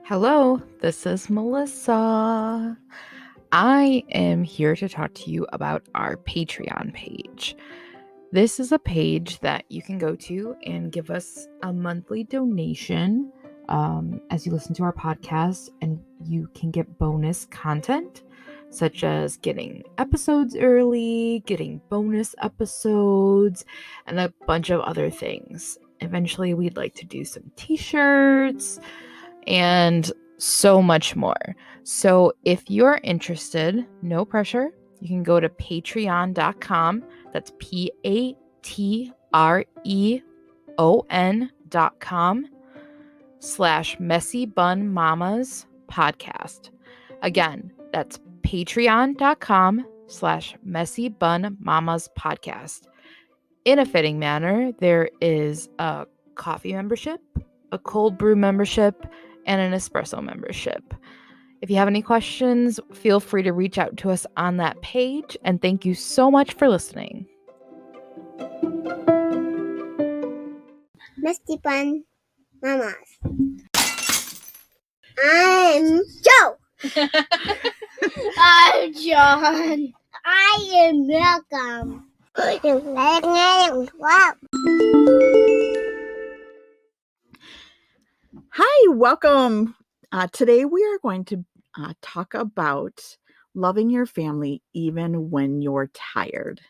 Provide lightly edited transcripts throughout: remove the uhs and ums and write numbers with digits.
Hello, this is Melissa. I am here to talk to you about our Patreon page. This is a page that you can go to and give us a monthly donation as you listen to our podcast, and you can get bonus content such as getting episodes early, getting bonus episodes, and a bunch of other things. Eventually, we'd like to do some t-shirts and so much more. So if you're interested, no pressure, you can go to patreon.com. That's patreon.com/messybunmamas podcast. Again, that's patreon.com/messybunmamas podcast. In a fitting manner, there is a coffee membership, a cold brew membership, and an espresso membership. If you have any questions, feel free to reach out to us on that page, and thank you so much for listening. Messy Bun Mamas. I'm Joe. I'm John. I am Malcolm. Wow. Hi, welcome. Today we are going to talk about loving your family even when you're tired.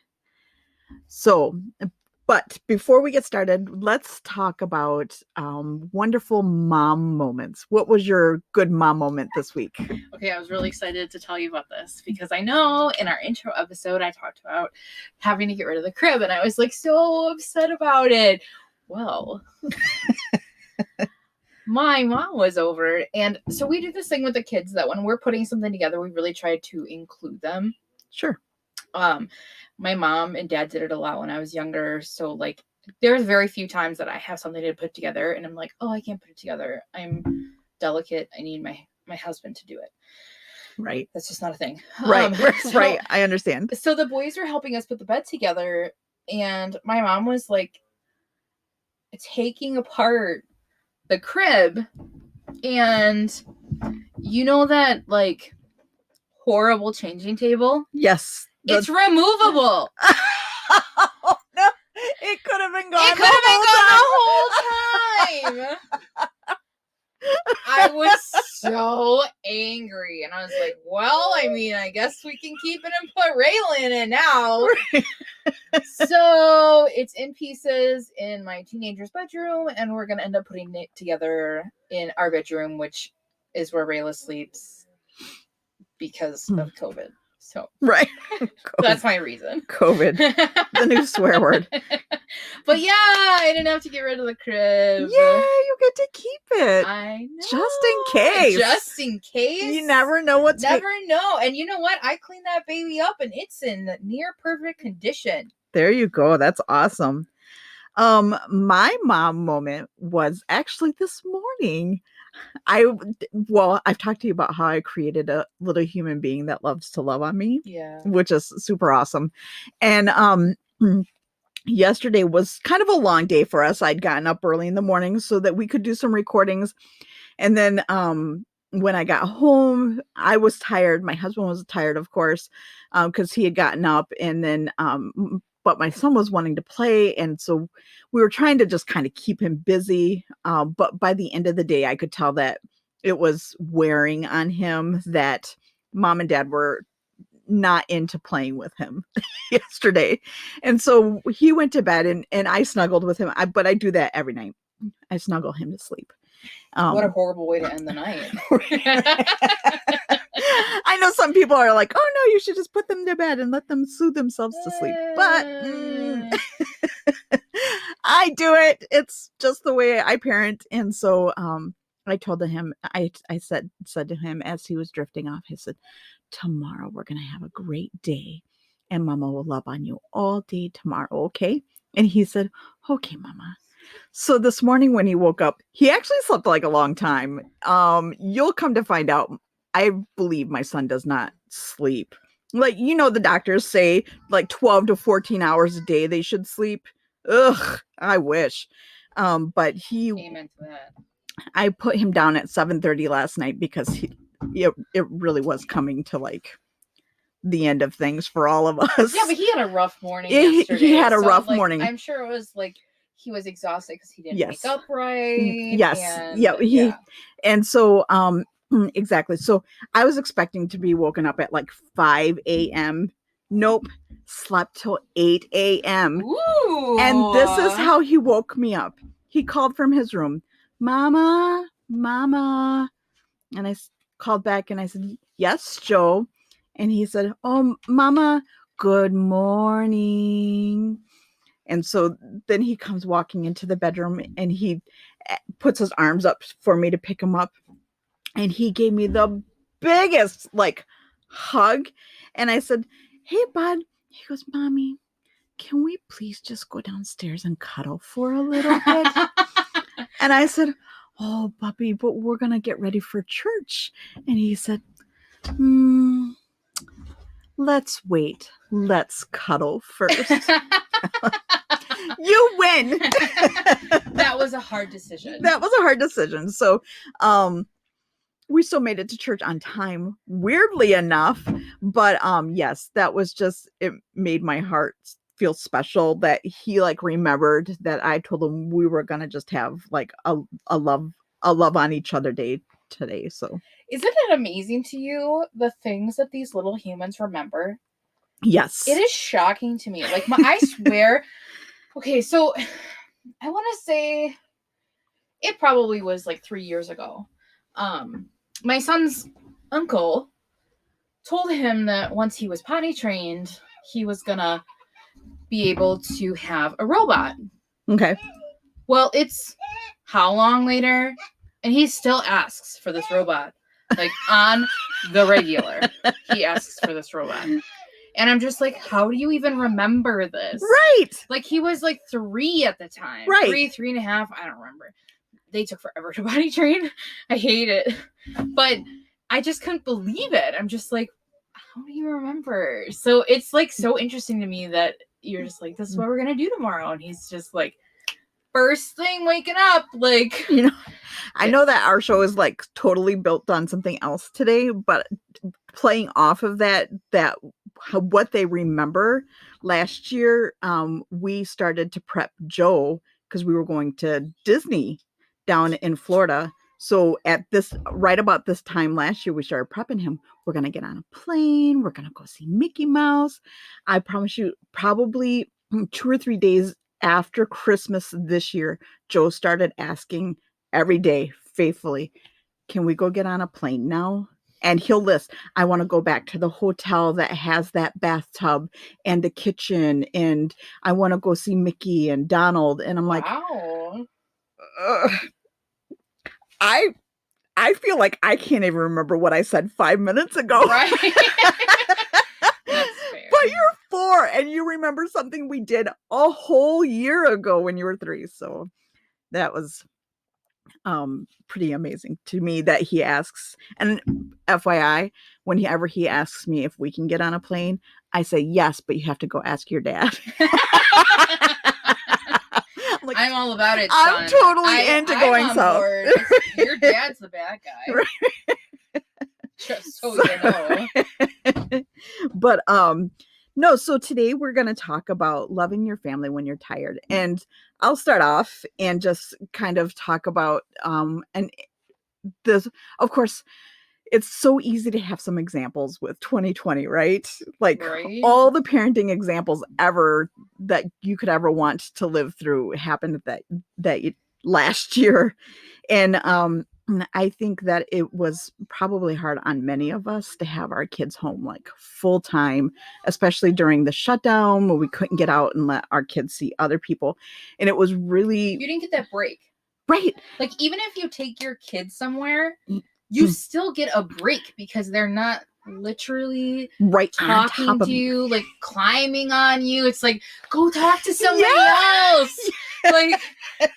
But before we get started, let's talk about wonderful mom moments. What was your good mom moment this week? Okay, I was really excited to tell you about this because I know in our intro episode I talked about having to get rid of the crib, and I was like so upset about it. Well, my mom was over, and so we do this thing with the kids that when we're putting something together, we really try to include them. Sure. My mom and dad did it a lot when I was younger, so like there's very few times that I have something to put together and I'm like, oh, I can't put it together. I'm delicate. I need my husband to do it. Right. That's just not a thing. Right. Right. I understand. So the boys were helping us put the bed together, and my mom was like taking apart the crib, and you know that like horrible changing table? Yes. It's removable. Oh, no. It could have been gone. It could have been gone the whole time. I was so angry, and I was like, well, I mean, I guess we can keep it and put Raylan in it now. So it's in pieces in my teenager's bedroom, and we're going to end up putting it together in our bedroom, which is where Rayla sleeps because of COVID. So right. That's my reason. COVID. The new swear word. But yeah, I didn't have to get rid of the crib. Yeah, you get to keep it. I know. Just in case. Just in case. You never know what's Never know. And you know what? I cleaned that baby up and it's in near perfect condition. There you go. That's awesome. My mom moment was actually this morning. I've talked to you about how I created a little human being that loves to love on me. Yeah. Which is super awesome. And yesterday was kind of a long day for us. I'd gotten up early in the morning so that we could do some recordings. And then when I got home, I was tired. My husband was tired, of course, because he had gotten up, and then but my son was wanting to play. And so we were trying to just kind of keep him busy. But by the end of the day, I could tell that it was wearing on him, that mom and dad were not into playing with him yesterday. And so he went to bed, and I snuggled with him. But I do that every night. I snuggle him to sleep. What a horrible way to end the night. I know some people are like, oh no, you should just put them to bed and let them soothe themselves to sleep. But I do it. It's just the way I parent. And so I told him, I said to him as he was drifting off, I said, tomorrow we're going to have a great day, and mama will love on you all day tomorrow. Okay. And he said, okay, mama. So this morning when he woke up, he actually slept like a long time. You'll come to find out, I believe my son does not sleep. Like, the doctors say like 12 to 14 hours a day they should sleep. Ugh, I wish. But Amen to that. I put him down at 7:30 last night because it really was coming to like the end of things for all of us. Yeah, but he had a rough morning yesterday. He had a so, rough like, morning. I'm sure it was like he was exhausted because he didn't Yes. wake up right. Yes. And, yeah. And so exactly. So I was expecting to be woken up at like 5 a.m. Nope. Slept till 8 a.m. Ooh. And this is how he woke me up. He called from his room, Mama, Mama. And I called back and I said, yes, Joe. And he said, oh, Mama, good morning. And so then he comes walking into the bedroom and he puts his arms up for me to pick him up. And he gave me the biggest like hug. And I said, hey, bud. He goes, Mommy, can we please just go downstairs and cuddle for a little bit? And I said, oh, puppy, but we're going to get ready for church. And he said, let's wait. Let's cuddle first. You win. That was a hard decision. So we still made it to church on time, weirdly enough. But yes, that was just, it made my heart feel special that he like remembered that I told him we were gonna just have like a love on each other day today. So isn't it amazing to you the things that these little humans remember? Yes. It is shocking to me. Like I swear. Okay, so I want to say it probably was like 3 years ago. My son's uncle told him that once he was potty trained, he was gonna be able to have a robot. Okay. Well, it's how long later? And he still asks for this robot. Like on the regular. He asks for this robot. And I'm just like, how do you even remember this? Right. Like he was like 3 at the time. Right. 3.5. I don't remember. They took forever to potty train. I hate it. But I just couldn't believe it. I'm just like, how do you remember? So it's like so interesting to me that you're just like, this is what we're going to do tomorrow. And he's just like, first thing waking up, like, you know, I know that our show is like totally built on something else today, but playing off of that what they remember last year, we started to prep Joe because we were going to Disney down in Florida. So right about this time last year, we started prepping him. We're going to get on a plane. We're going to go see Mickey Mouse. I promise you, probably 2 or 3 days after Christmas this year, Joe started asking every day faithfully, can we go get on a plane now? And he'll list, I want to go back to the hotel that has that bathtub and the kitchen, and I want to go see Mickey and Donald. And I'm like, wow. I feel like I can't even remember what I said 5 minutes ago. Right. That's fair. But you're 4 and you remember something we did a whole year ago when you were 3. So that was pretty amazing to me that he asks. And FYI, whenever he asks me if we can get on a plane, I say yes, but you have to go ask your dad. Like, I'm all about it, son. I'm totally into going south. Your dad's the bad guy. Right. Just so you know. But no, so today we're going to talk about loving your family when you're tired. And I'll start off and just kind of talk about and this, of course, it's so easy to have some examples with 2020, right? Like all the parenting examples ever that you could ever want to live through happened that last year. And I think that it was probably hard on many of us to have our kids home like full time, especially during the shutdown when we couldn't get out and let our kids see other people. And it was really... You didn't get that break. Right. Like even if you take your kids somewhere, you still get a break because they're not literally talking to you, like climbing on you. It's like, go talk to somebody else. Like,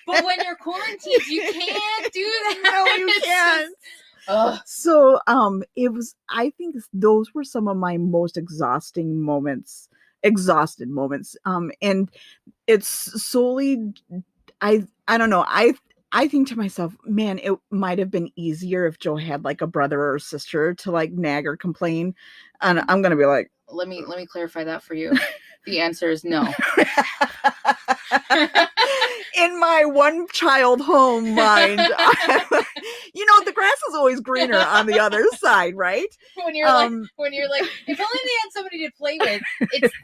but when you're quarantined, you can't do that. No, you can't. So it was, I think those were some of my most exhausting moments exhausted moments. And it's solely, I don't know. I think to myself, man, it might have been easier if Joe had like a brother or sister to like nag or complain. And I'm going to be like, let me clarify that for you. The answer is no. in my one child home mind, the grass is always greener on the other side, right? When you're like, if only they had somebody to play with. It's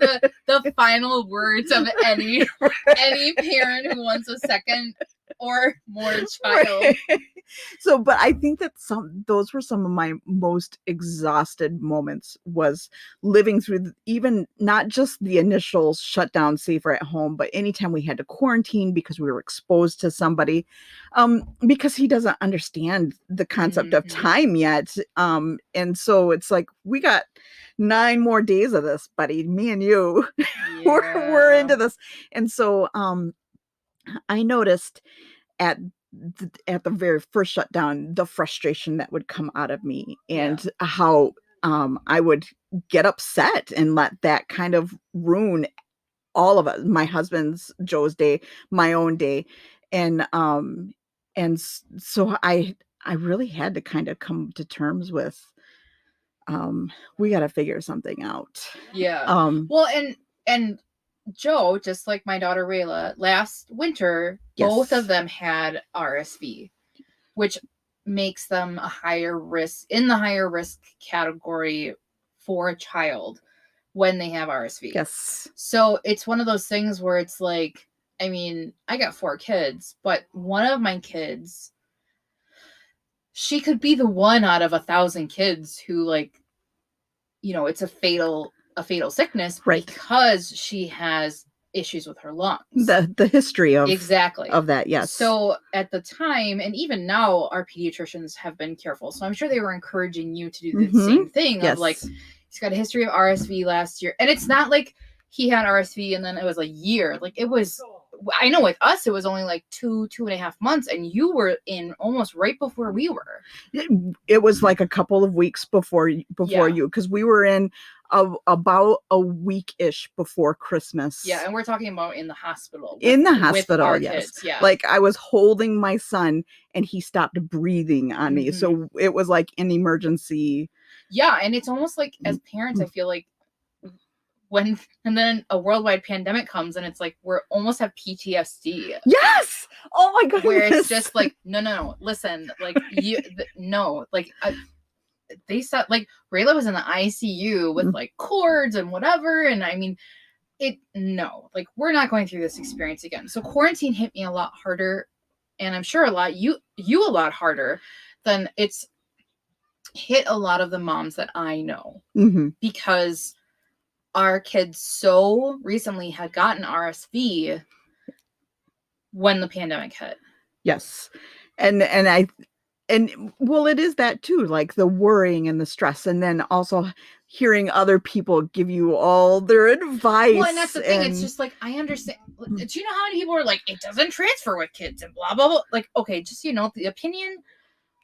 the final words of any parent who wants a second or more child. Right. So, but I think that those were some of my most exhausted moments, was living through even not just the initial shutdown, safer at home, but anytime we had to quarantine because we were exposed to somebody, because he doesn't understand the concept of time yet. And so it's like, we got 9 more days of this, buddy, me and you, we're into this. And so, I noticed at the very first shutdown, the frustration that would come out of me, and how I would get upset and let that kind of ruin all of us, my husband's, Joe's day, my own day. And so I really had to kind of come to terms with, we got to figure something out. Yeah. Well, and Joe, just like my daughter Rayla, last winter, both of them had RSV, which makes them a higher risk, in the higher risk category for a child when they have RSV. Yes. So it's one of those things where it's like, I mean, I got 4 kids, but one of my kids, she could be the one out of 1,000 kids who, like, it's a fatal sickness, right? Because she has issues with her lungs. The history of of that, yes. So at the time, and even now, our pediatricians have been careful. So I'm sure they were encouraging you to do the same thing of like, he's got a history of RSV last year, and it's not like he had RSV and then it was a year. Like, it was, I know with us, it was only like 2.5 months, and you were in almost right before we were. It was like a couple of weeks before you, because we were in about a week-ish before Christmas. Yeah, and we're talking about in the hospital. With our yes. Kids, yeah. Like, I was holding my son and he stopped breathing on me. So it was like an emergency. Yeah, and it's almost like, as parents, I feel like, and then a worldwide pandemic comes, and it's like we almost have PTSD. Yes. Oh my goodness. Where it's just like, no, listen, like they said, like, Rayla was in the ICU with like cords and whatever, and I mean, like, we're not going through this experience again. So quarantine hit me a lot harder, and I'm sure you a lot harder than it's hit a lot of the moms that I know, because our kids so recently had gotten RSV when the pandemic hit. Yes. And well, it is that too, like the worrying and the stress, and then also hearing other people give you all their advice. Well, and that's the thing. It's just like, I understand. Do you know how many people are like, it doesn't transfer with kids and blah, blah, blah? Like, okay, just, the opinion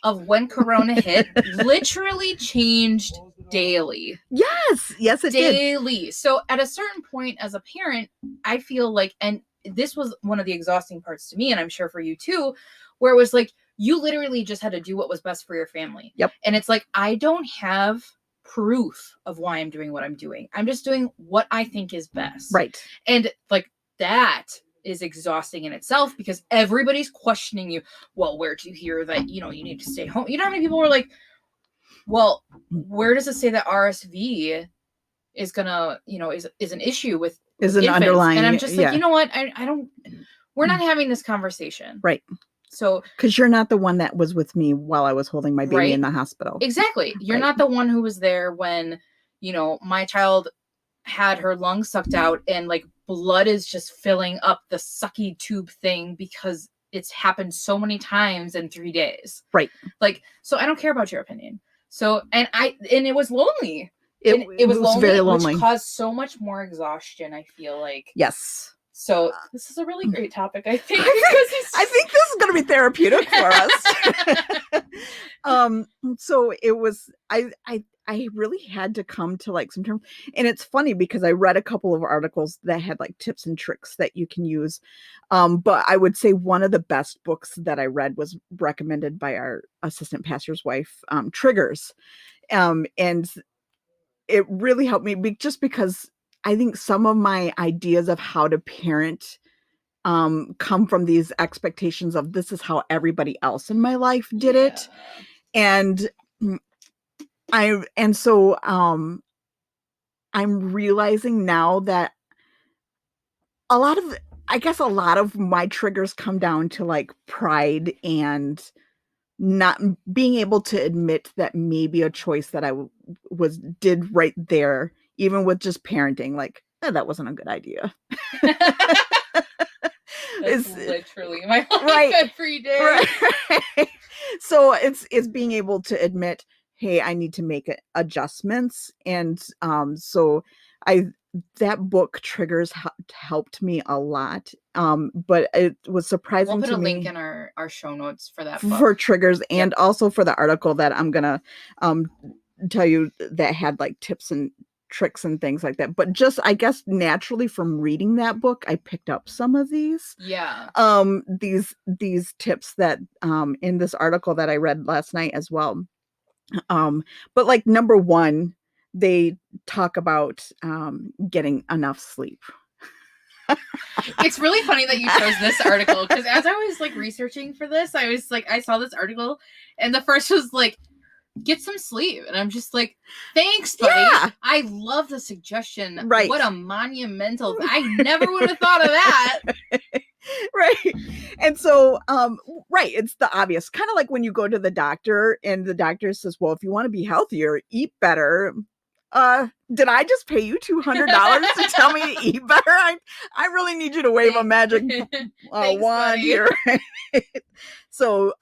of when Corona hit literally changed daily. Yes, it daily. did. So at a certain point as a parent, I feel like, and this was one of the exhausting parts to me, and I'm sure for you too, where it was like, you literally just had to do what was best for your family. Yep. And it's like, I don't have proof of why I'm doing what I'm doing. I'm just doing what I think is best. Right. And like, that is exhausting in itself, because everybody's questioning you. Well, where do you hear that, you need to stay home? You know how many people were like, well, where does it say that RSV is gonna, is an issue with an infants? underlying? And I'm just like, you know what? I don't, we're not having this conversation. Right. So, because you're not the one that was with me while I was holding my baby in the hospital. Exactly. You're not the one who was there when, my child had her lungs sucked out and like blood is just filling up the sucky tube thing because it's happened so many times in 3 days. Right. Like, so I don't care about your opinion. So, and it was lonely. It was lonely, very lonely, which caused so much more exhaustion, I feel like. Yes. So this is a really great topic, I think. I think this is going to be therapeutic for us. So it was, I really had to come to like some terms, and it's funny because I read a couple of articles that had like tips and tricks that you can use. But I would say one of the best books that I read was recommended by our assistant pastor's wife, Triggers. And it really helped me just because I think some of my ideas of how to parent come from these expectations of this is how everybody else in my life did it. And so I'm realizing now that a lot of my triggers come down to like pride and not being able to admit that maybe a choice that I did right there, even with just parenting, like that wasn't a good idea. That's literally my right, every day. Right. So it's being able to admit, hey, I need to make adjustments. And so that book Triggers helped me a lot. But it was surprising to me. We'll put a link in our show notes for that book. For Triggers, and also for the article that I'm gonna tell you that had like tips and tricks and things like that. But just, I guess, naturally from reading that book, I picked up some of these. These tips that in this article that I read last night as well. But like number one, they talk about getting enough sleep. It's really funny that you chose this article, because as I was like researching for this, I was like, I saw this article and the first was like, get some sleep. And I'm just like, thanks, buddy. Yeah. I love the suggestion. Right. What a monumental, I never would have thought of that. Right. And so, right. It's the obvious, kind of like when you go to the doctor and the doctor says, well, if you want to be healthier, eat better. Did I just pay you $200 to tell me to eat better? I really need you to wave a magic wand here. So,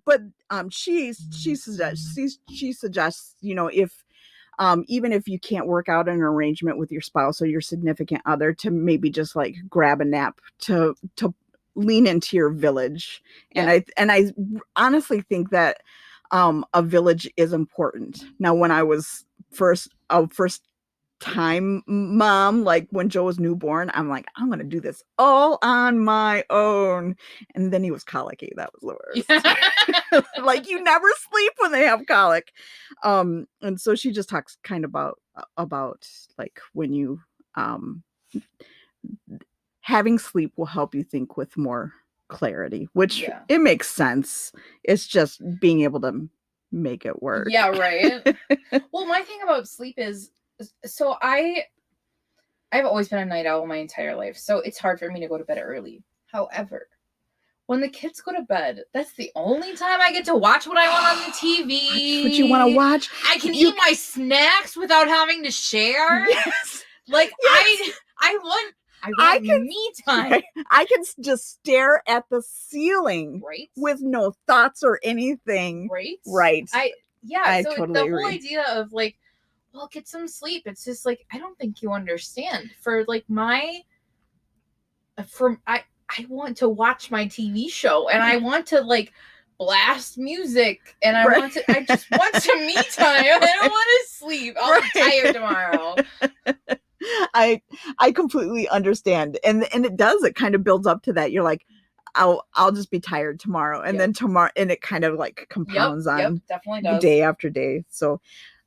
but she suggests, you know, if even if you can't work out an arrangement with your spouse or your significant other, to maybe just like grab a nap, to lean into your village. Yeah. And I honestly think that a village is important. Now, when I was first time mom, like when Joe was newborn, I'm like, I'm gonna do this all on my own. And then he was colicky. That was the worst. Like, you never sleep when they have colic. And so she just talks kind of about like when you having sleep will help you think with more clarity, which it makes sense. It's just being able to make it work. Yeah, right. Well, my thing about sleep is, so I've always been a night owl my entire life, so it's hard for me to go to bed early. However, when the kids go to bed, that's the only time I get to watch what I want on the TV. What you want to watch. I can eat my snacks without having to share. Yes. Like, yes. I want me time. Right? I can just stare at the ceiling, right, with no thoughts or anything. Right. I so totally the agree. Whole idea of like, well, get some sleep. It's just like, I don't think you understand. For like I want to watch my TV show, and I want to like blast music, and I just want some me time. I don't want to sleep. I'll be tired tomorrow. I completely understand. And it kind of builds up to that. You're like, I'll just be tired tomorrow. And then tomorrow, and it kind of like compounds on definitely does. Day after day. So,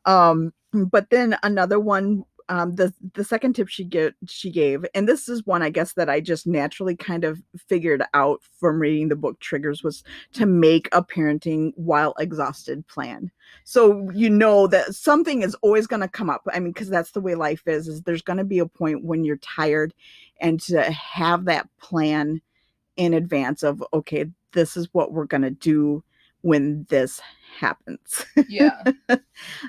but then another one, the second tip she gave, and this is one I guess that I just naturally kind of figured out from reading the book Triggers, was to make a parenting while exhausted plan. So you know that something is always going to come up. I mean, because that's the way life is there's going to be a point when you're tired, and to have that plan in advance of, okay, this is what we're going to do when this happens. Yeah.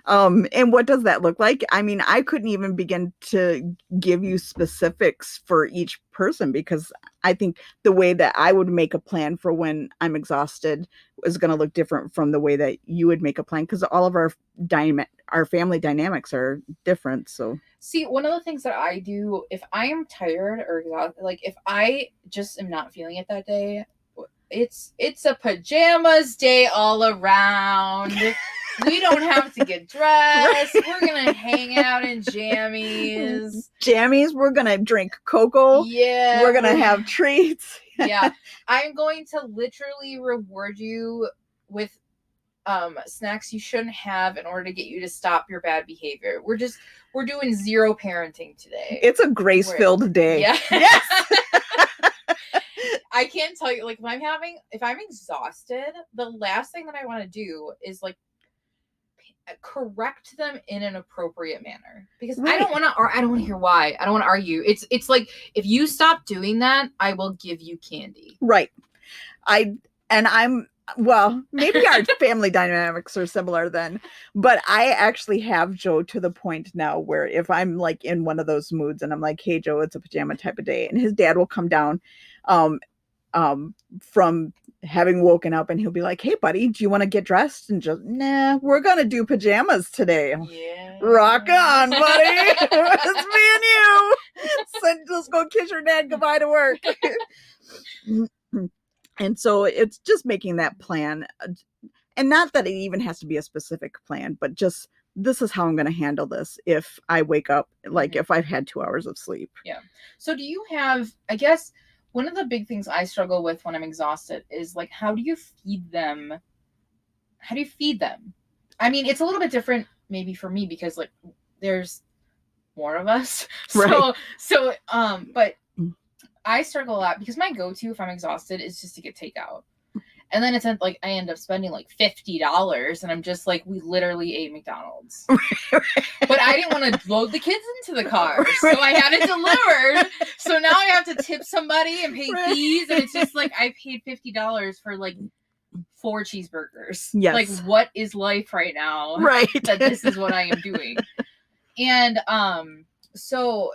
And what does that look like? I mean, I couldn't even begin to give you specifics for each person, because I think the way that I would make a plan for when I'm exhausted is going to look different from the way that you would make a plan, because all of our family dynamics are different. So see, one of the things that I do if I am tired or exhausted, like if I just am not feeling it that day, it's a pajamas day all around. We don't have to get dressed. We're gonna hang out in jammies. We're gonna drink cocoa. Yeah. We're gonna have treats. Yeah. I'm going to literally reward you with snacks you shouldn't have in order to get you to stop your bad behavior. We're doing zero parenting today. It's a grace-filled day. Yeah. Yes. I can't tell you, like, if I'm exhausted, the last thing that I want to do is like correct them in an appropriate manner, because I don't want to hear why. I don't want to argue. It's like, if you stop doing that, I will give you candy. Right. Well, maybe our family dynamics are similar then, but I actually have Joe to the point now where if I'm like in one of those moods and I'm like, hey Joe, it's a pajama type of day, and his dad will come down from having woken up, and he'll be like, hey buddy, do you want to get dressed? And just, nah, we're gonna do pajamas today. Yeah. Rock on, buddy. It's me and you. Just go kiss your dad goodbye to work. And so it's just making that plan, and not that it even has to be a specific plan, but just, this is how I'm going to handle this if I wake up, like if I've had 2 hours of sleep. Yeah. So do you have, I guess, one of the big things I struggle with when I'm exhausted is like, how do you feed them? I mean, it's a little bit different maybe for me, because like there's more of us. Right. But I struggle a lot, because my go-to if I'm exhausted is just to get takeout. And then it's like I end up spending like $50, and I'm just like, we literally ate McDonald's. But I didn't want to load the kids into the car, so I had it delivered. So now I have to tip somebody and pay fees, and it's just like I paid $50 for like 4 cheeseburgers. Yes. Like, what is life right now? Right. That this is what I am doing. And so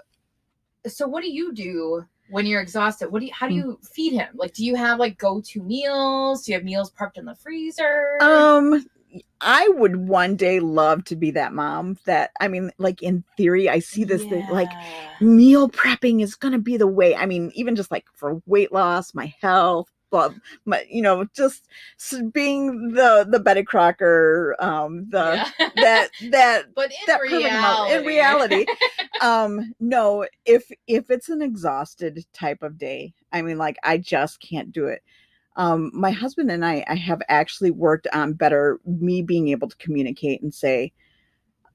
what do you do when you're exhausted? How do you feed him? Like, do you have like go-to meals? Do you have meals prepped in the freezer? I would one day love to be that mom that, I mean, like in theory, I see this thing, like meal prepping is going to be the way. I mean, even just like for weight loss, my health, but my, just being the Betty Crocker, but in reality, no, if it's an exhausted type of day, I mean, like I just can't do it. My husband and I have actually worked on me being able to communicate and say,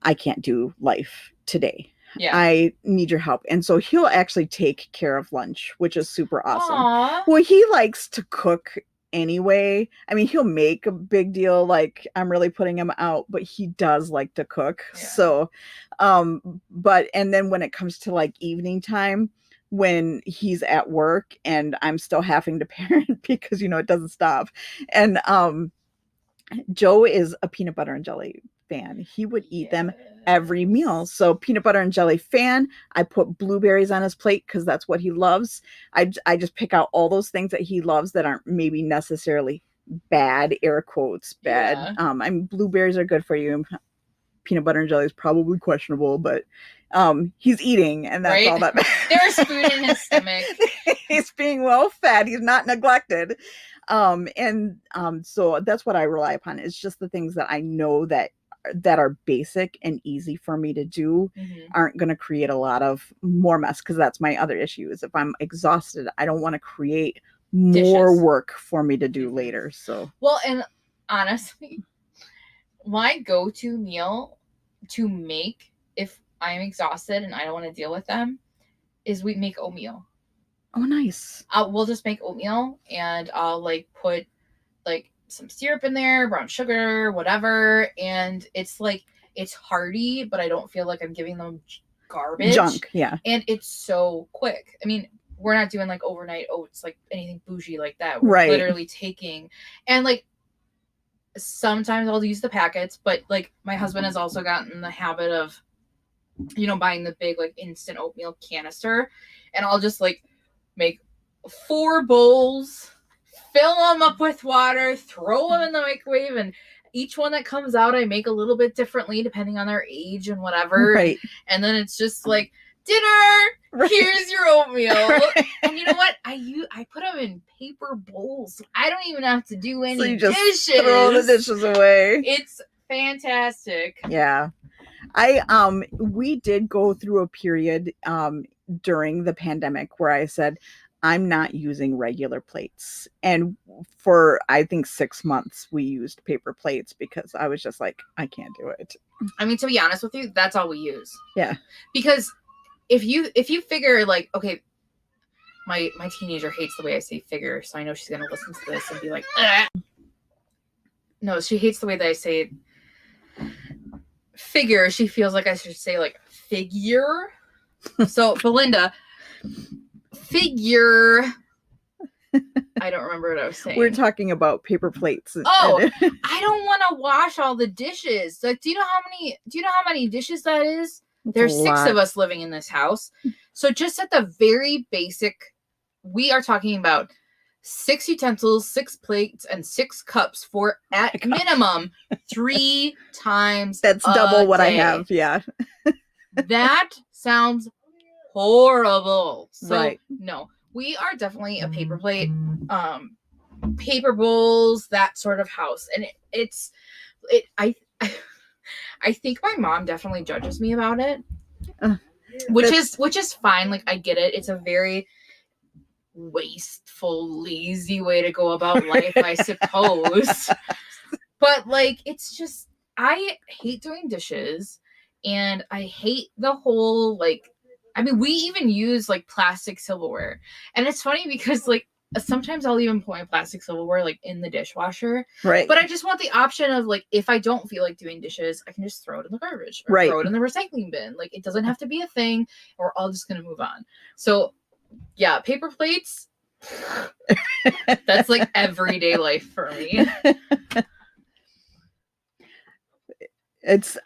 I can't do life today. Yeah. I need your help. And so he'll actually take care of lunch, which is super awesome. Aww. Well, he likes to cook anyway. I mean, he'll make a big deal like I'm really putting him out, but he does like to cook. Yeah. So, and then when it comes to like evening time, when he's at work and I'm still having to parent because, it doesn't stop. And Joe is a peanut butter and jelly fan. He would eat them every meal. So peanut butter and jelly fan. I put blueberries on his plate because that's what he loves. I just pick out all those things that he loves that aren't maybe necessarily bad, air quotes, bad. Yeah. I mean, blueberries are good for you. Peanut butter and jelly is probably questionable, but he's eating, and that's all that matters. There's food in his stomach. He's being well fed. He's not neglected. So that's what I rely upon. It's just the things that I know that are basic and easy for me to do, aren't going to create a lot of more mess, because that's my other issue is if I'm exhausted, I don't want to create more work for me to do later. So, well, and honestly, my go-to meal to make if I'm exhausted and I don't want to deal with them is we make oatmeal. Oh, nice. We'll just make oatmeal, and I'll like put like some syrup in there, brown sugar, whatever. And it's like, it's hearty, but I don't feel like I'm giving them junk. Yeah. And it's so quick. I mean, we're not doing like overnight oats, like anything bougie like that. We're literally taking, and like, sometimes I'll use the packets, but like my husband has also gotten in the habit of, buying the big like instant oatmeal canister, and I'll just like make 4 bowls, fill them up with water, throw them in the microwave, and each one that comes out I make a little bit differently depending on their age and whatever. Right. And then it's just like, dinner, Right. here's your oatmeal. Right. And you know what? I put them in paper bowls. I don't even have to do any So you just dishes. throw the dishes away. It's fantastic. Yeah. We did go through a period during the pandemic where I said, I'm not using regular plates. And for, I think 6 months, we used paper plates because I was just like, I can't do it. I mean, to be honest with you, that's all we use. Yeah. Because if you figure like, okay, my teenager hates the way I say figure, so I know she's gonna listen to this and be like, ah. No, she hates the way that I say figure. She feels like I should say like figure. So Belinda, figure. I don't remember what I was saying. We're talking about paper plates. Oh, I don't want to wash all the dishes. Like, do you know how many dishes that is? There's 6 of us living in this house. So just at the very basic, we are talking about 6 utensils, 6 plates, and 6 cups for at minimum 3 times. That's double what I have. Yeah. That sounds horrible. So Right. no, we are definitely a paper plate, paper bowls, that sort of house. And I think my mom definitely judges me about it, which is fine. Like, I get it. It's a very wasteful, lazy way to go about life, I suppose. But like, it's just, I hate doing dishes, and I hate the whole like, I mean, we even use like plastic silverware, and it's funny because like sometimes I'll even put my plastic silverware like in the dishwasher. Right. But I just want the option of like, if I don't feel like doing dishes, I can just throw it in the garbage or Right. throw it in the recycling bin. Like, it doesn't have to be a thing. We're all just gonna move on. So yeah, paper plates. That's like everyday life for me. It's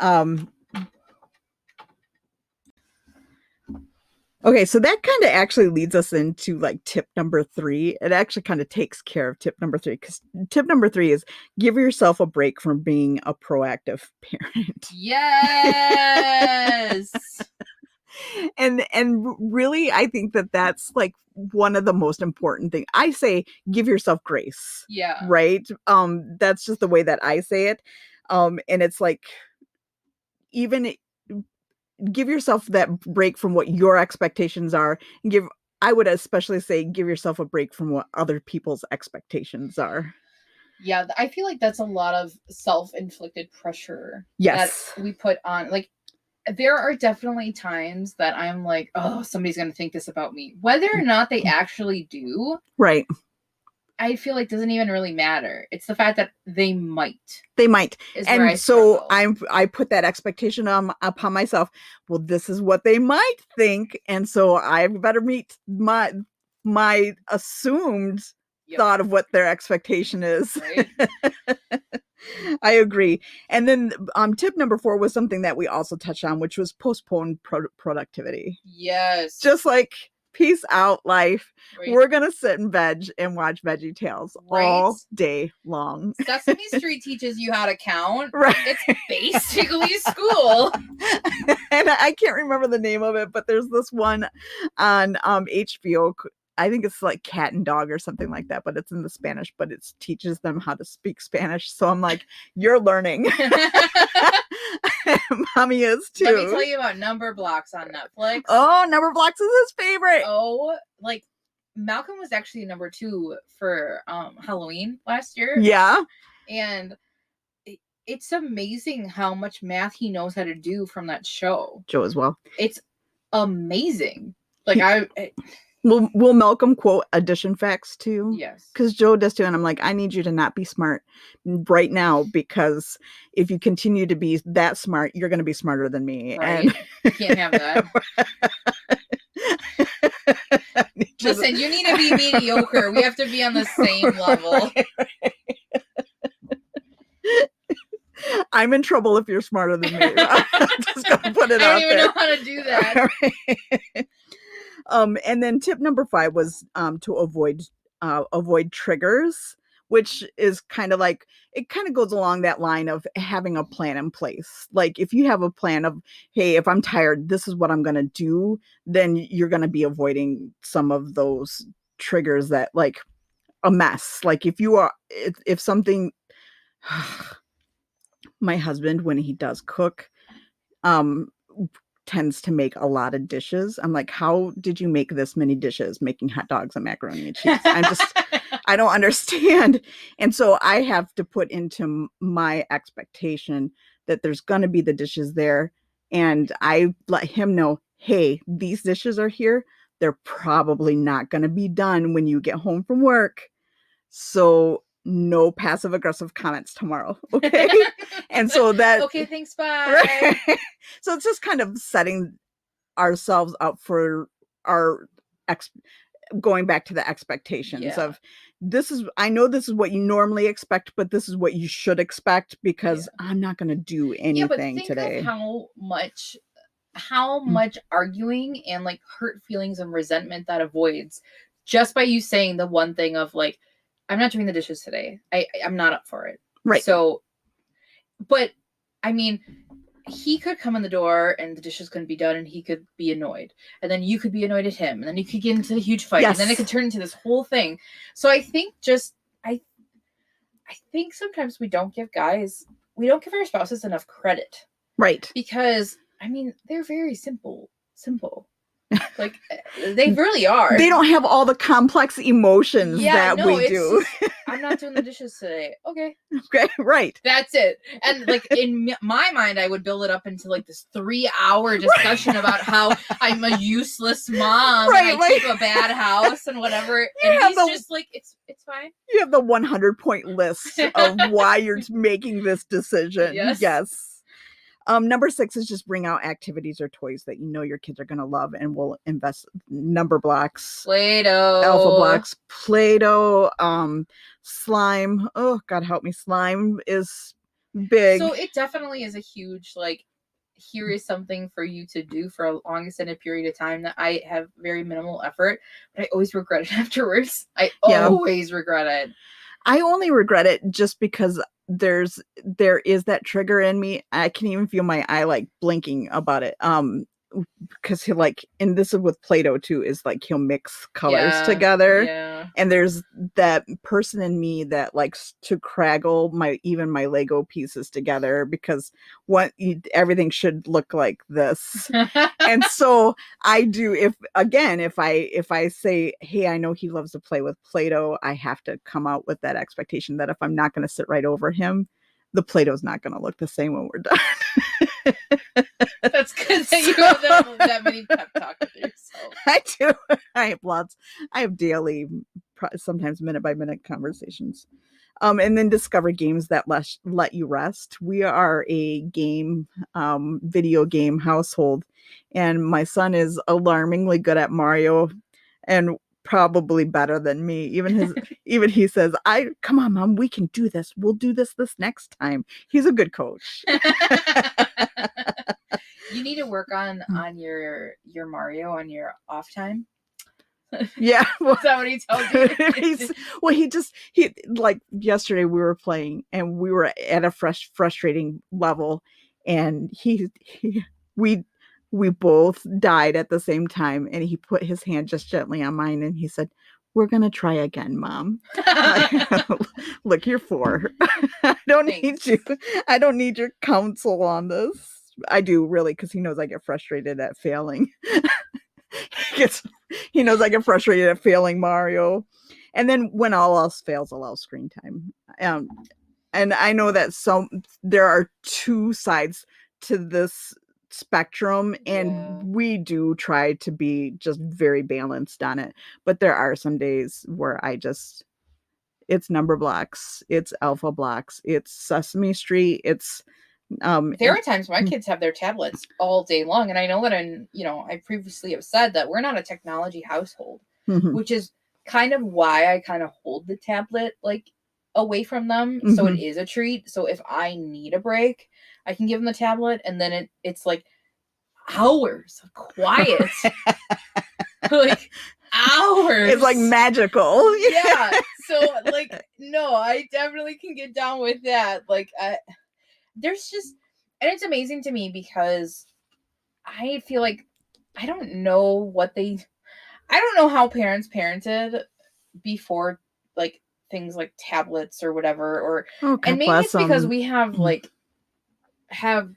okay, so that kind of actually leads us into like tip number 3. It actually kind of takes care of tip number 3, because tip number 3 is give yourself a break from being a proactive parent. Yes. And really, I think that that's like one of the most important things. I say give yourself grace. Yeah. Right? That's just the way that I say it. And it's like, even give yourself that break from what your expectations are, and I would especially say give yourself a break from what other people's expectations are. Yeah, I feel like that's a lot of self-inflicted pressure. Yes. That we put on. Like, there are definitely times that I'm like, oh, somebody's going to think this about me. Whether or not they actually do. Right. I feel like doesn't even really matter. It's the fact that they might. And so I put that expectation upon myself. Well, this is what they might think, and so I better meet my assumed thought of what their expectation is. Right. I agree. And then tip number 4 was something that we also touched on, which was postpone productivity. Yes. Just like, peace out, life. Right. We're going to sit in bed and watch Veggie Tales all day long. Sesame Street teaches you how to count. Right. It's basically school. And I can't remember the name of it, but there's this one on HBO. I think it's like Cat and Dog or something like that, but it's in the Spanish, but it teaches them how to speak Spanish. So I'm like, you're learning. Mommy is too. Let me tell you about Number Blocks on Netflix. Oh, Number Blocks is his favorite. Oh, like Malcolm was actually number 2 for Halloween last year. Yeah. And it's amazing how much math he knows how to do from that show. Joe as well. It's amazing. Like Will Malcolm quote addition facts too? Yes. Because Joe does too. And I'm like, I need you to not be smart right now, because if you continue to be that smart, you're going to be smarter than me. Right. And you can't have that. Listen, you need to be mediocre. We have to be on the same level. I'm in trouble if you're smarter than me. I'm just gonna put it out I don't even there. know how to do that. And then tip number 5 was to avoid triggers, which is kind of like, it kind of goes along that line of having a plan in place. Like if you have a plan of, hey, if I'm tired, this is what I'm going to do, then you're going to be avoiding some of those triggers that like a mess. Like if something, my husband, when he does cook, tends to make a lot of dishes. I'm like, how did you make this many dishes making hot dogs and macaroni and cheese? I don't understand. And so I have to put into my expectation that there's going to be the dishes there. And I let him know, hey, these dishes are here. They're probably not going to be done when you get home from work. So no passive aggressive comments tomorrow. Okay. And so that, okay, thanks, bye. right? So it's just kind of setting ourselves up for our going back to the expectations of I know this is what you normally expect, but this is what you should expect because I'm not going to do anything today. Of how much arguing and like hurt feelings and resentment that avoids just by you saying the one thing of like, I'm not doing the dishes today. I'm not up for it. Right. So, but I mean, he could come in the door and the dishes couldn't be done and he could be annoyed. And then you could be annoyed at him. And then you could get into a huge fight. Yes. And then it could turn into this whole thing. So I think I think sometimes we don't give our spouses enough credit. Right. Because, I mean, they're very simple. Like, they really are. They don't have all the complex emotions that we do. Just, I'm not doing the dishes today. Okay. Okay, right. That's it. And like in my mind, I would build it up into like this 3-hour discussion about how I'm a useless mom and I keep a bad house and whatever. And he's just like, it's fine. You have the 100-point list of why you're making this decision. Yes. Number 6 is just bring out activities or toys that you know your kids are going to love and will invest. Number blocks, Play-Doh, alpha blocks, Play-Doh, slime. Oh, God help me. Slime is big. So it definitely is a huge, like, here is something for you to do for a long extended period of time that I have very minimal effort, but I always regret it afterwards. I always regret it. I only regret it just because there is that trigger in me. I can even feel my eye like blinking about it. Because he like, and this is with Play-Doh too, is like he'll mix colors together. Yeah. And there's that person in me that likes to craggle even my Lego pieces together because everything should look like this. And so I do, if I say, hey, I know he loves to play with Play-Doh, I have to come out with that expectation that if I'm not going to sit right over him, the Play-Doh's not going to look the same when we're done. That's good that you have that many pep talks with yourself. I do. I have lots. I have daily, sometimes minute by minute conversations. And then discover games that let you rest. We are a video game household, and my son is alarmingly good at Mario, and probably better than me. Even he says, come on, Mom, we can do this. We'll do this next time. He's a good coach. You need to work on your Mario on your off time. Yeah. Well, is that what he told you? he like yesterday we were playing and we were at a frustrating level, and we both died at the same time, and he put his hand just gently on mine and he said, "We're gonna try again, Mom." Look, you're 4. I don't need your counsel on this. I do, really, because he knows I get frustrated at failing. He knows I get frustrated at failing Mario. And then when all else fails, allow screen time. And I know that there are 2 sides to this spectrum, and we do try to be just very balanced on it. But there are some days where it's number blocks, it's alpha blocks, it's Sesame Street, it's there are times my kids have their tablets all day long, and I know that I previously have said that we're not a technology household, which is kind of why I kind of hold the tablet like away from them. So it is a treat. So if I need a break, I can give them the tablet, and then it's like hours of quiet. Like hours. It's like magical. Yeah. So like, no, I definitely can get down with that. Like there's just, and it's amazing to me because I feel like I don't know how parents parented before, like things like tablets or whatever, or and maybe it's because we have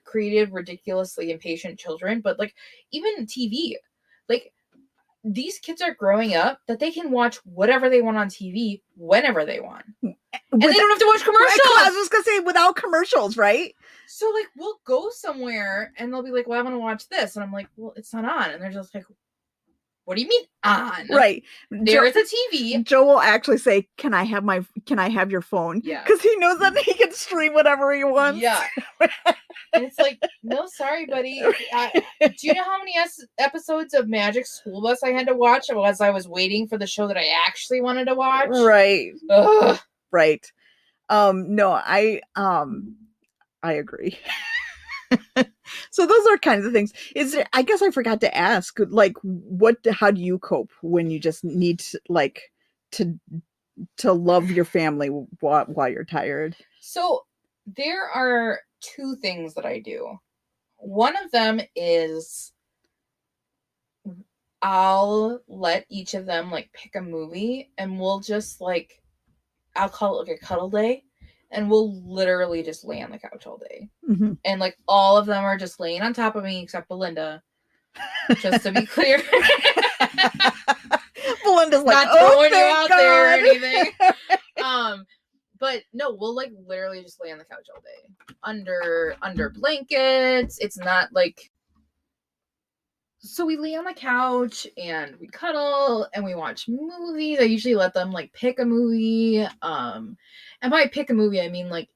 created ridiculously impatient children, but like even TV, like these kids are growing up that they can watch whatever they want on TV whenever they want. And they don't have to watch commercials. I was just going to say, without commercials, right? So, like, we'll go somewhere, and they'll be like, well, I want to watch this. And I'm like, well, it's not on. And they're just like, what do you mean on? Right. There is a TV. Joe will actually say, can I have your phone? Yeah. Because he knows that he can stream whatever he wants. Yeah. And it's like, no, sorry, buddy. Do you know how many episodes of Magic School Bus I had to watch as I was waiting for the show that I actually wanted to watch? Right. Ugh. Right. No, I agree. So those are kinds of things. I guess I forgot to ask, like, how do you cope when you just need to love your family while you're tired? So there are two things that I do. One of them is I'll let each of them like pick a movie, and we'll just like, I'll call it like a cuddle day, and we'll literally just lay on the couch all day. Mm-hmm. And like all of them are just laying on top of me except Belinda, just to be clear. Belinda's like, not throwing you out God. there or anything. But no, we'll like literally just lay on the couch all day under blankets. It's not like, so we lay on the couch and we cuddle and we watch movies. I usually let them like pick a movie. And by pick a movie, I mean like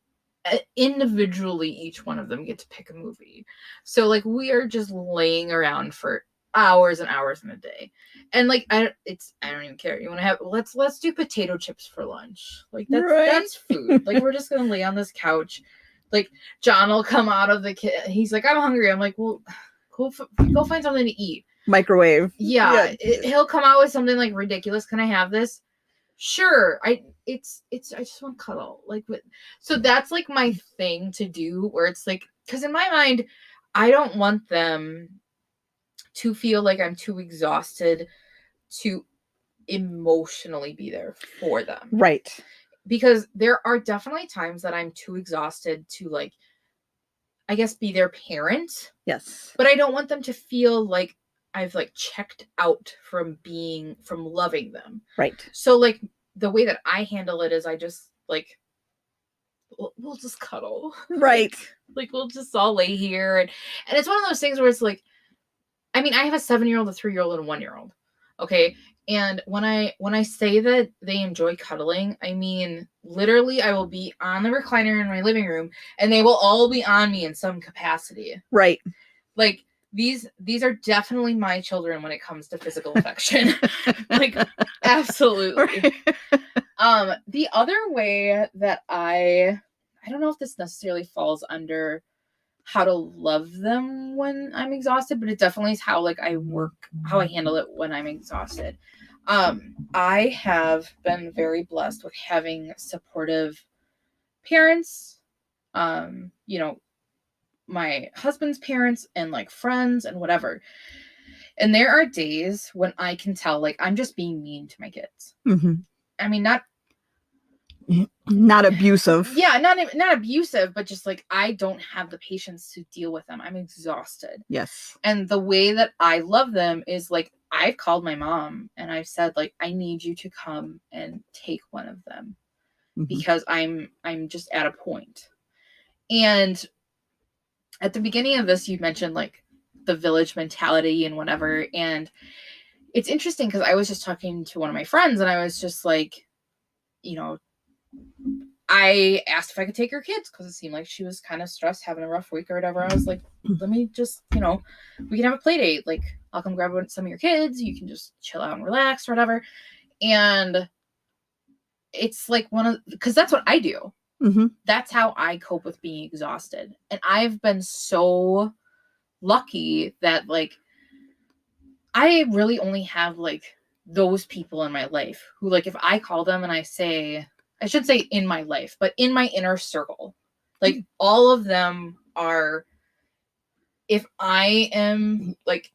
individually each one of them get to pick a movie. So like we are just laying around for hours and hours in a day. And like I don't even care. You want to have let's do potato chips for lunch. Like that's food. Like we're just gonna lay on this couch. Like John will come out of the he's like, I'm hungry. I'm like, well, go find something to eat. Microwave. Yeah. He'll come out with something like ridiculous. Can I have this? Sure. I just want to cuddle. Like, so that's like my thing to do, where it's like, because in my mind, I don't want them to feel like I'm too exhausted to emotionally be there for them. Right. Because there are definitely times that I'm too exhausted to like, I guess, be their parent. Yes. But I don't want them to feel like I've like checked out from loving them. Right. So like the way that I handle it is I just like, we'll just cuddle. Right. Like we'll just all lay here. And it's one of those things where it's like, I mean, I have a 7-year-old, a 3-year-old, and a 1-year-old. Okay. And when I say that they enjoy cuddling, I mean, literally I will be on the recliner in my living room and they will all be on me in some capacity. Right. Like these are definitely my children when it comes to physical affection. Like absolutely. The other way that I don't know if this necessarily falls under how to love them when I'm exhausted, but it definitely is how like how I handle it when I'm exhausted. I have been very blessed with having supportive parents, you know, my husband's parents and like friends and whatever. And there are days when I can tell like I'm just being mean to my kids. Mm-hmm. I mean, not abusive. Yeah, not abusive, but just like I don't have the patience to deal with them. I'm exhausted. Yes. And the way that I love them is like I've called my mom and I've said like I need you to come and take one of them because I'm just at a point. And at the beginning of this, you mentioned like the village mentality and whatever. And it's interesting because I was just talking to one of my friends and I was just like, you know, I asked if I could take her kids because it seemed like she was kind of stressed, having a rough week or whatever. I was like, let me just, you know, we can have a play date. Like, I'll come grab some of your kids. You can just chill out and relax or whatever. And it's like because that's what I do. Mm-hmm. That's how I cope with being exhausted. And I've been so lucky that like I really only have like those people in my life who, like, if I call them and I should say in my life, but in my inner circle, like all of them are, if I am like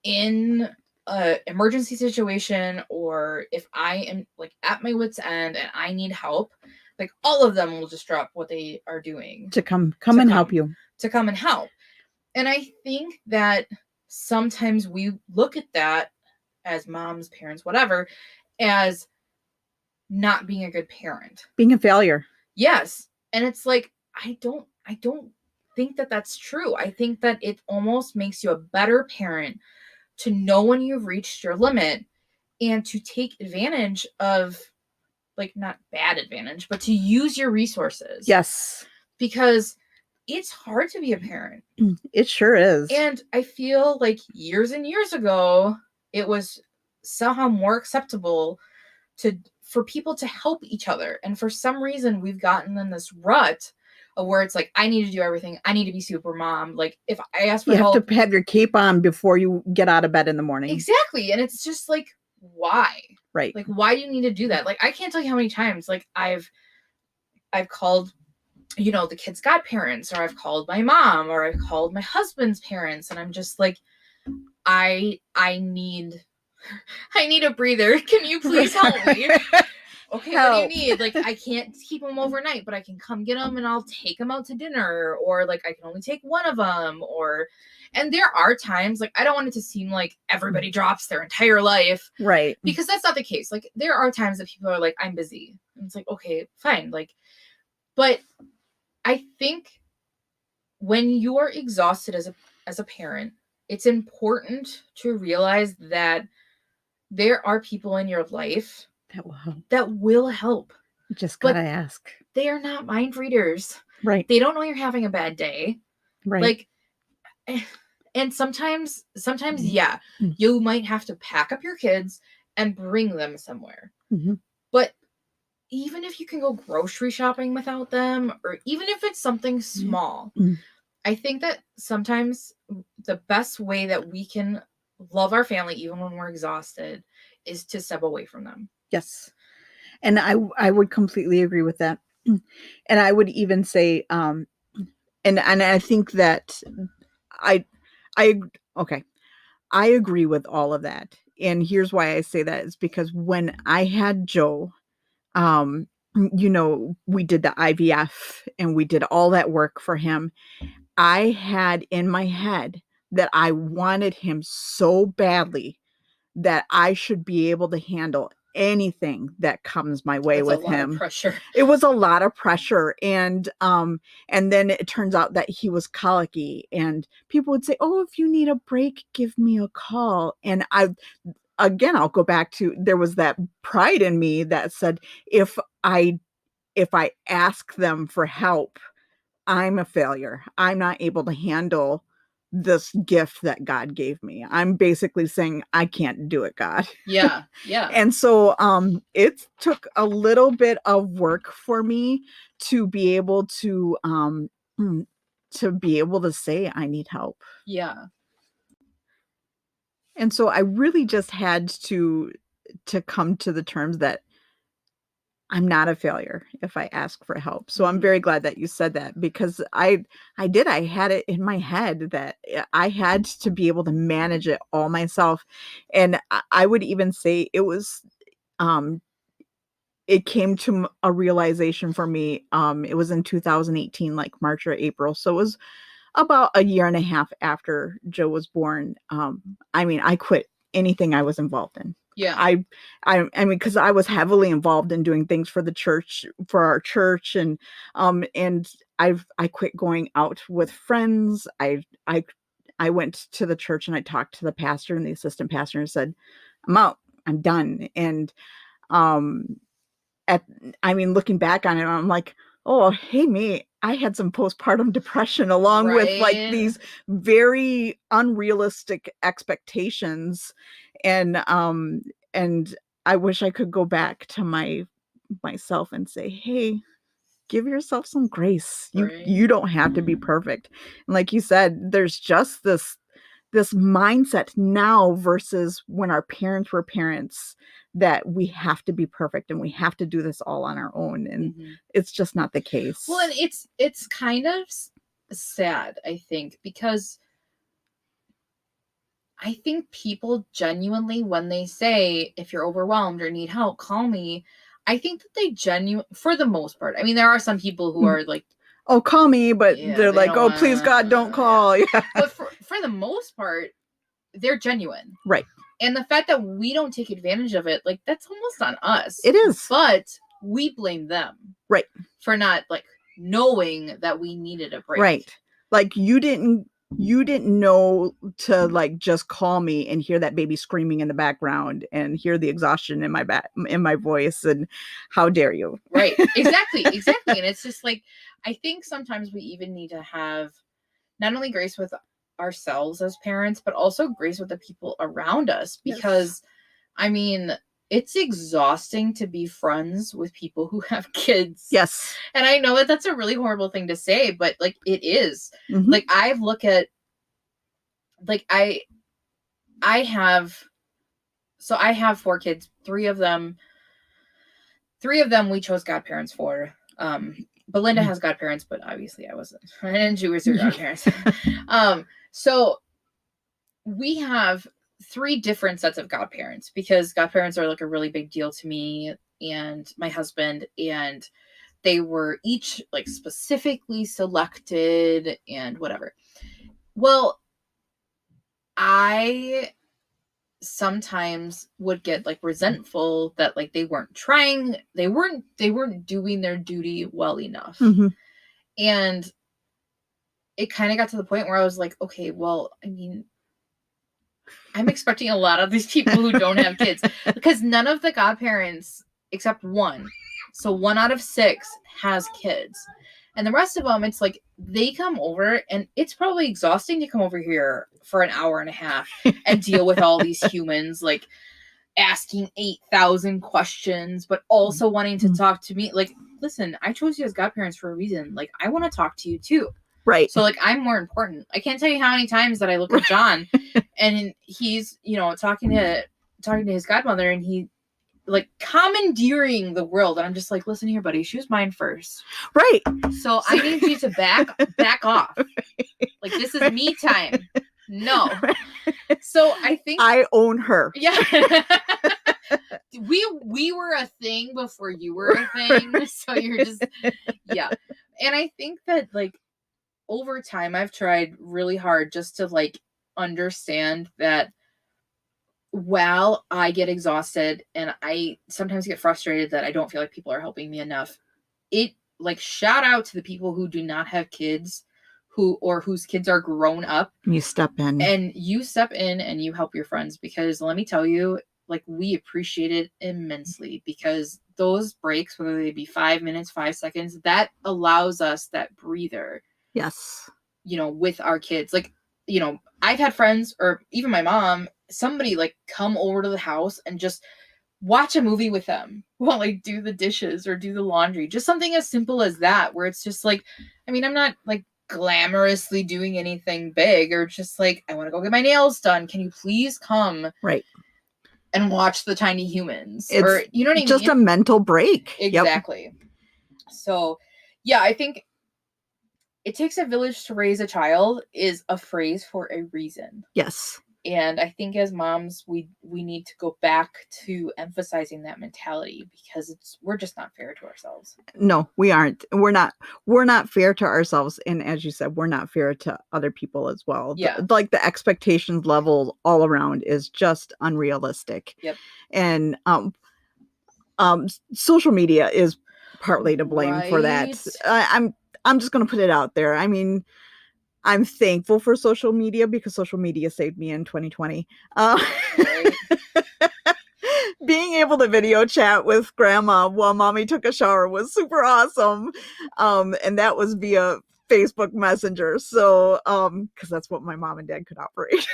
in a emergency situation, or if I am like at my wit's end and I need help, like all of them will just drop what they are doing To come and help you. To come and help. And I think that sometimes we look at that as moms, parents, whatever, as not being a good parent. Being a failure. Yes. And it's like, I don't think that that's true. I think that it almost makes you a better parent to know when you've reached your limit and to take advantage of, like, not bad advantage, but to use your resources. Yes. Because it's hard to be a parent. It sure is. And I feel like years and years ago, it was somehow more acceptable for people to help each other. And for some reason, we've gotten in this rut of where it's like, I need to do everything. I need to be super mom. Like, if I ask for help, you have to have your cape on before you get out of bed in the morning. Exactly. And it's just like, why? Right. Like, why do you need to do that? Like, I can't tell you how many times, like, I've called, you know, the kids' godparents, or I've called my mom, or I've called my husband's parents, and I'm just like, I need a breather. Can you please help me? Okay, help. What do you need? Like, I can't keep them overnight, but I can come get them and I'll take them out to dinner, or like I can only take one of them, and there are times, like, I don't want it to seem like everybody drops their entire life. Right. Because that's not the case. Like, there are times that people are like, I'm busy. And it's like, okay, fine. Like, but I think when you are exhausted as a parent, it's important to realize that there are people in your life that will help. You just gotta ask. They are not mind readers. Right. They don't know you're having a bad day. Right. Like, and sometimes, yeah, you might have to pack up your kids and bring them somewhere. Mm-hmm. But even if you can go grocery shopping without them, or even if it's something small, I think that sometimes the best way that we can love our family, even when we're exhausted, is to step away from them. Yes. And I would completely agree with that. And I would even say, and I think that I agree with all of that. And here's why I say that is because when I had Joe, you know, we did the IVF and we did all that work for him. I had in my head that I wanted him so badly that I should be able to handle anything that comes my way with him. Of pressure. It was a lot of pressure. And then it turns out that he was colicky, and people would say, oh, if you need a break, give me a call. And I'll go back to, there was that pride in me that said, if I ask them for help, I'm a failure. I'm not able to handle this gift that God gave me. I'm basically saying, I can't do it, God. Yeah. Yeah. And so it took a little bit of work for me to be able to say I need help. Yeah. And so I really just had to come to the terms that I'm not a failure if I ask for help. So I'm very glad that you said that, because I had it in my head that I had to be able to manage it all myself. And I would even say it was, it came to a realization for me. It was in 2018, like March or April. So it was about a year and a half after Joe was born. I quit anything I was involved in. Yeah. I mean, because I was heavily involved in doing things for the church, for our church, and I quit going out with friends. I went to the church and I talked to the pastor and the assistant pastor and said, I'm out. I'm done. And looking back on it, I'm like, oh, hey, me, I had some postpartum depression along with like these very unrealistic expectations. And I wish I could go back to my myself and say, hey, give yourself some grace. Right. You don't have to be perfect. And like you said, there's just this mindset now versus when our parents were parents that we have to be perfect and we have to do this all on our own, and it's just not the case. Well, and it's kind of sad, I think, because I think people genuinely, when they say, if you're overwhelmed or need help, call me, I think that they for the most part, I mean, there are some people who are like, oh, call me, but yeah, they're they like, don't oh, please God, don't call. Yeah. But for the most part, they're genuine. Right. And the fact that we don't take advantage of it, like, that's almost on us. It is. But we blame them. Right. For not, like, knowing that we needed a break. Right. Like, you didn't know to, like, just call me and hear that baby screaming in the background and hear the exhaustion in my voice, and how dare you? Right. Exactly. And it's just like, I think sometimes we even need to have not only grace with ourselves as parents, but also grace with the people around us, because I mean, it's exhausting to be friends with people who have kids. Yes. And I know that that's a really horrible thing to say, but like, it is. Like, I look at, like, I have 4 kids. 3 of them we chose godparents for. Belinda has godparents, but obviously I wasn't. I didn't choose her godparents. So we have 3 different sets of godparents, because godparents are like a really big deal to me and my husband, and they were each like specifically selected and whatever. Well, I sometimes would get like resentful that like they weren't doing their duty well enough. And it kind of got to the point where I was like, okay, well, I mean, I'm expecting a lot of these people who don't have kids, because none of the godparents, except 1, so 1 out of 6 has kids. And the rest of them, it's like they come over, and it's probably exhausting to come over here for an hour and a half and deal with all these humans, like asking 8,000 questions, but also wanting to talk to me. Like, listen, I chose you as godparents for a reason. Like, I want to talk to you too. Right. So like, I'm more important. I can't tell you how many times that I look at John and he's, talking to his godmother, and he like commandeering the world. And I'm just like, listen here, buddy, choose mine first. Right. So I need you to back off. Like, this is me time. No. So I think I own her. Yeah. we were a thing before you were a thing. So you're just, yeah. And I think that like over time, I've tried really hard just to like understand that while I get exhausted and I sometimes get frustrated that I don't feel like people are helping me enough, it like, shout out to the people who do not have kids, whose kids are grown up. You step in and you help your friends, because let me tell you, like, we appreciate it immensely, because those breaks, whether they be 5 minutes, 5 seconds, that allows us that breather. Yes. With our kids. Like, I've had friends, or even my mom, somebody like come over to the house and just watch a movie with them while like do the dishes or do the laundry. Just something as simple as that, where it's just like, I mean, I'm not like glamorously doing anything big, or just like, I want to go get my nails done. Can you please come? Right. And watch the tiny humans. It's or you know what I mean? Just a mental break. Exactly. Yep. So yeah, I think it takes a village to raise a child is a phrase for a reason. Yes. And I think as moms, we need to go back to emphasizing that mentality, because we're just not fair to ourselves. No, we aren't. We're not fair to ourselves. And as you said, we're not fair to other people as well. Yeah. Like the expectations level all around is just unrealistic. Yep. And social media is partly to blame for that. I'm just going to put it out there. I mean, I'm thankful for social media, because social media saved me in 2020. Right. Being able to video chat with grandma while mommy took a shower was super awesome. And that was via Facebook Messenger. So, because that's what my mom and dad could operate.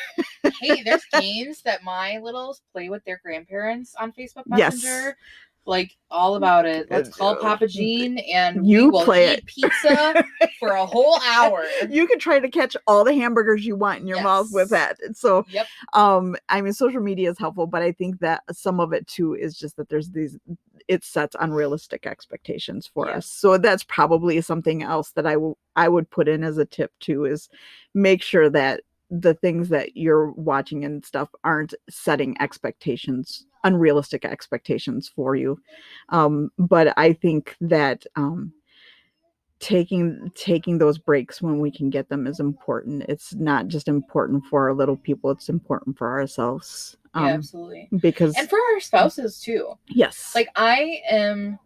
Hey, there's games that my littles play with their grandparents on Facebook Messenger. Yes. like all about it. Let's call Papa Gene and You we will play eat it. pizza for a whole hour. You can try to catch all the hamburgers you want in your mouth with that. So, Yep. I mean, social media is helpful, but I think that some of it too is just that there's these, it sets unrealistic expectations for us. So that's probably something else that I would put in as a tip too, is make sure that the things that you're watching and stuff aren't setting expectations, unrealistic expectations for you. But I think that taking those breaks when we can get them is important. It's not just important for our little people, it's important for ourselves. Yeah, absolutely. Because and for our spouses too. Yes. Like I am